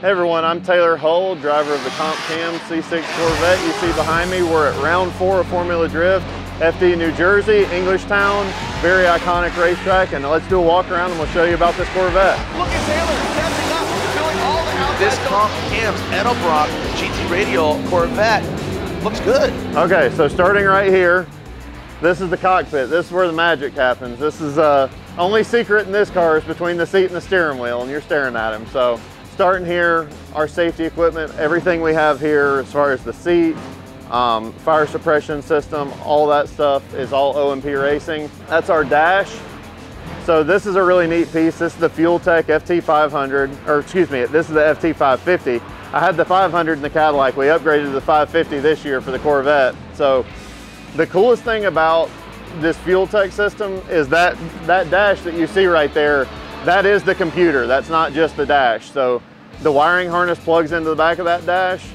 Hey everyone, I'm Taylor Hull, driver of the Comp Cam C6 Corvette you see behind me. We're at round 4 of Formula Drift, FD New Jersey, Englishtown, very iconic racetrack, and let's do a walk around and we'll show you about this Corvette. Look at Taylor stepping up, doing all the outside. This Comp Cam's Edelbrock GT Radial Corvette looks good. Okay, so starting right here, this is the cockpit. This is where the magic happens. This is only secret in this car is between the seat and the steering wheel, and you're staring at him. So starting here, our safety equipment, everything we have here as far as the seat, fire suppression system, all that stuff is all OMP Racing. That's our dash. So this is a really neat piece. This is the Fuel Tech FT500, or excuse me, this is the FT550. I had the 500 in the Cadillac. We upgraded to the 550 this year for the Corvette. So the coolest thing about this Fuel Tech system is that dash that you see right there, that is the computer. That's not just the dash. So the wiring harness plugs into the back of that dash.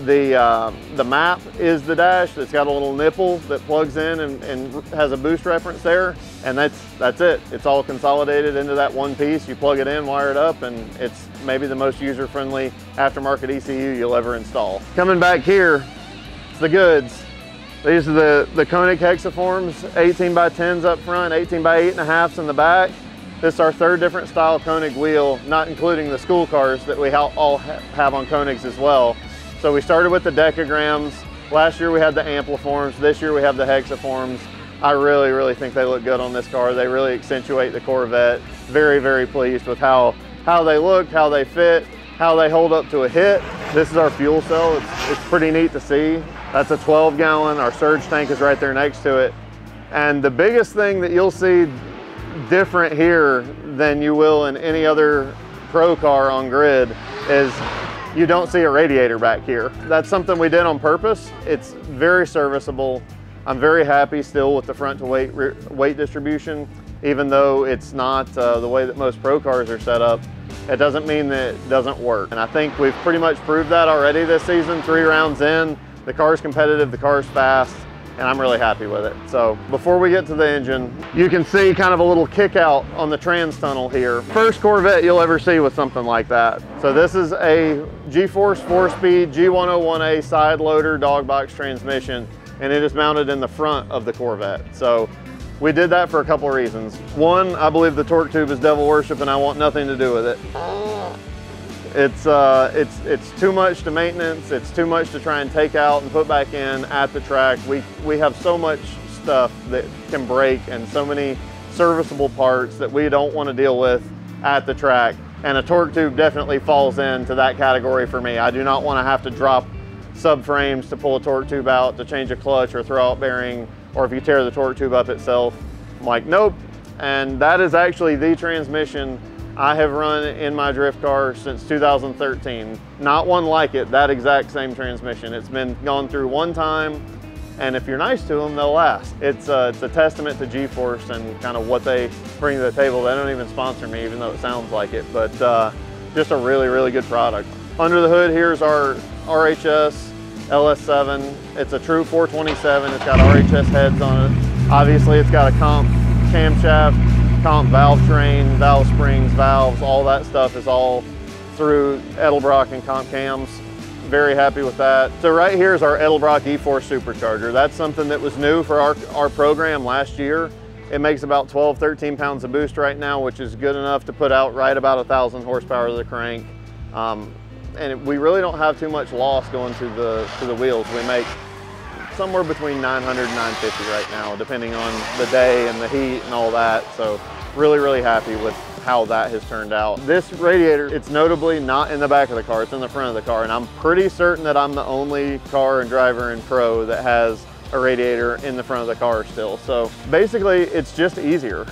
The map is the dash. It's got a little nipple that plugs in and has a boost reference there. And that's it. It's all consolidated into that one piece. You plug it in, wire it up, and it's maybe the most user-friendly aftermarket ECU you'll ever install. Coming back here, it's the goods. These are the KONIG Hexaforms, 18x10s up front, 18x8.5s in the back. This is our third different style KONIG wheel, not including the school cars that we all have on KONIGs as well. So we started with the decograms. Last year we had the ampliforms. This year we have the Hexaforms. I really, really think they look good on this car. They really accentuate the Corvette. Very, very pleased with how they look, how they fit, how they hold up to a hit. This is our fuel cell. It's pretty neat to see. That's a 12-gallon. Our surge tank is right there next to it. And the biggest thing that you'll see different here than you will in any other pro car on grid is you don't see a radiator back here. That's something we did on purpose. It's very serviceable. I'm very happy still with the front to weight distribution, even though it's not the way that most pro cars are set up. It doesn't mean that it doesn't work. And I think we've pretty much proved that already this season, 3 rounds in. The car's competitive, the car's fast, and I'm really happy with it. So before we get to the engine, you can see kind of a little kick out on the trans tunnel here. First Corvette you'll ever see with something like that. So this is a G-Force 4-speed G101A side loader dog box transmission, and it is mounted in the front of the Corvette. So we did that for a couple of reasons. One, I believe the torque tube is devil worship and I want nothing to do with it. It's too much to maintenance. It's too much to try and take out and put back in at the track. We have so much stuff that can break and so many serviceable parts that we don't want to deal with at the track. And a torque tube definitely falls into that category for me. I do not want to have to drop subframes to pull a torque tube out, to change a clutch or throw out bearing, or if you tear the torque tube up itself. I'm like, nope. And that is actually the transmission I have run in my drift car since 2013. Not one like it, that exact same transmission. It's been gone through one time, and if you're nice to them, they'll last. It's a testament to G-Force and kind of what they bring to the table. They don't even sponsor me, even though it sounds like it, but just a really, really good product. Under the hood, here's our RHS LS7. It's a true 427. It's got RHS heads on it. Obviously, it's got a comp camshaft, comp valve train, valve springs, valves, all that stuff is all through Edelbrock and Comp Cams. Very happy with that. So right here is our Edelbrock E-Force supercharger. That's something that was new for our program last year. It makes about 12, 13 pounds of boost right now, which is good enough to put out right about 1,000 horsepower to the crank. And we really don't have too much loss going to the wheels. We make somewhere between 900 and 950 right now, depending on the day and the heat and all that. So really, really happy with how that has turned out. This radiator, it's notably not in the back of the car, it's in the front of the car. And I'm pretty certain that I'm the only car and driver and pro that has a radiator in the front of the car still. So basically it's just easier.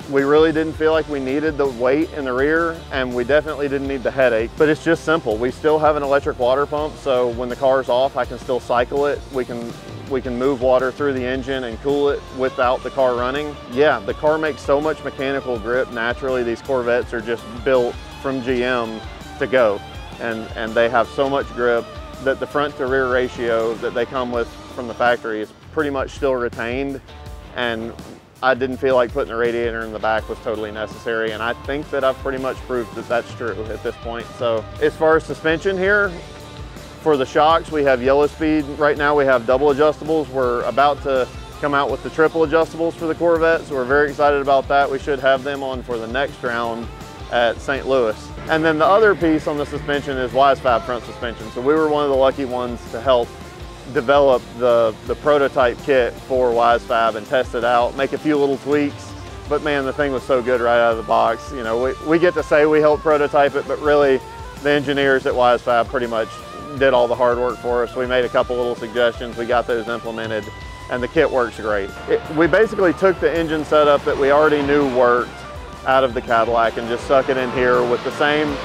We really didn't feel like we needed the weight in the rear, and we definitely didn't need the headache, but it's just simple. We still have an electric water pump, so when the car's off, I can still cycle it. We can move water through the engine and cool it without the car running. Yeah, the car makes so much mechanical grip naturally. These Corvettes are just built from GM to go, and they have so much grip that the front to rear ratio that they come with from the factory is pretty much still retained. And I didn't feel like putting the radiator in the back was totally necessary, and I think that I've pretty much proved that that's true at this point. So as far as suspension here, for the shocks, we have yellow speed. Right now we have double adjustables. We're about to come out with the triple adjustables for the Corvette, so we're very excited about that. We should have them on for the next round at St. Louis. And then the other piece on the suspension is WiseFab front suspension. So we were one of the lucky ones to help develop the prototype kit for WiseFab and test it out, make a few little tweaks. But man, the thing was so good right out of the box. You know, we get to say we helped prototype it, but really the engineers at WiseFab pretty much did all the hard work for us. We made a couple little suggestions, we got those implemented, and the kit works great. We basically took the engine setup that we already knew worked out of the Cadillac and just stuck it in here with the same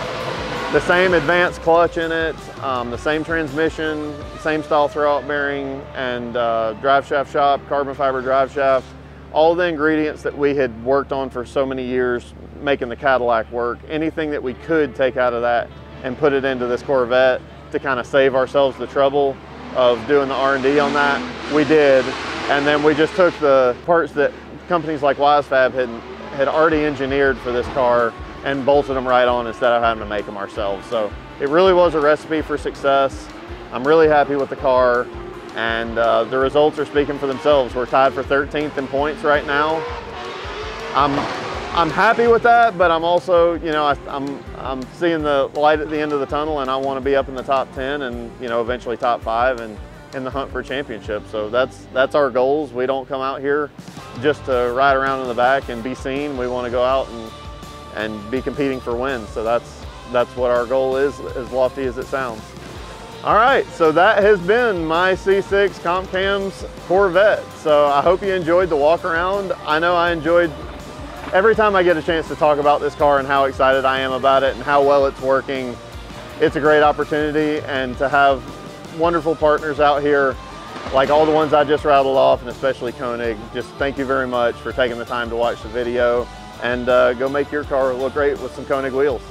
advanced clutch in it, the same transmission, same style throwout bearing, and drive shaft shop, carbon fiber drive shaft. All the ingredients that we had worked on for so many years making the Cadillac work, anything that we could take out of that and put it into this Corvette to kind of save ourselves the trouble of doing the R&D on that, we did. And then we just took the parts that companies like WiseFab had already engineered for this car and bolted them right on instead of having to make them ourselves. So it really was a recipe for success. I'm really happy with the car, and the results are speaking for themselves. We're tied for 13th in points right now. I'm happy with that, but I'm also, you know, I'm seeing the light at the end of the tunnel, and I want to be up in the top 10 and, you know, eventually top 5 and in the hunt for a championship. So that's our goals. We don't come out here just to ride around in the back and be seen. We want to go out and be competing for wins. So that's what our goal is, as lofty as it sounds. All right, so that has been my C6 Comp Cams Corvette. So I hope you enjoyed the walk around. I know I enjoyed every time I get a chance to talk about this car and how excited I am about it and how well it's working. It's a great opportunity, and to have wonderful partners out here like all the ones I just rattled off, and especially KONIG, just thank you very much for taking the time to watch the video, and go make your car look great with some KONIG wheels.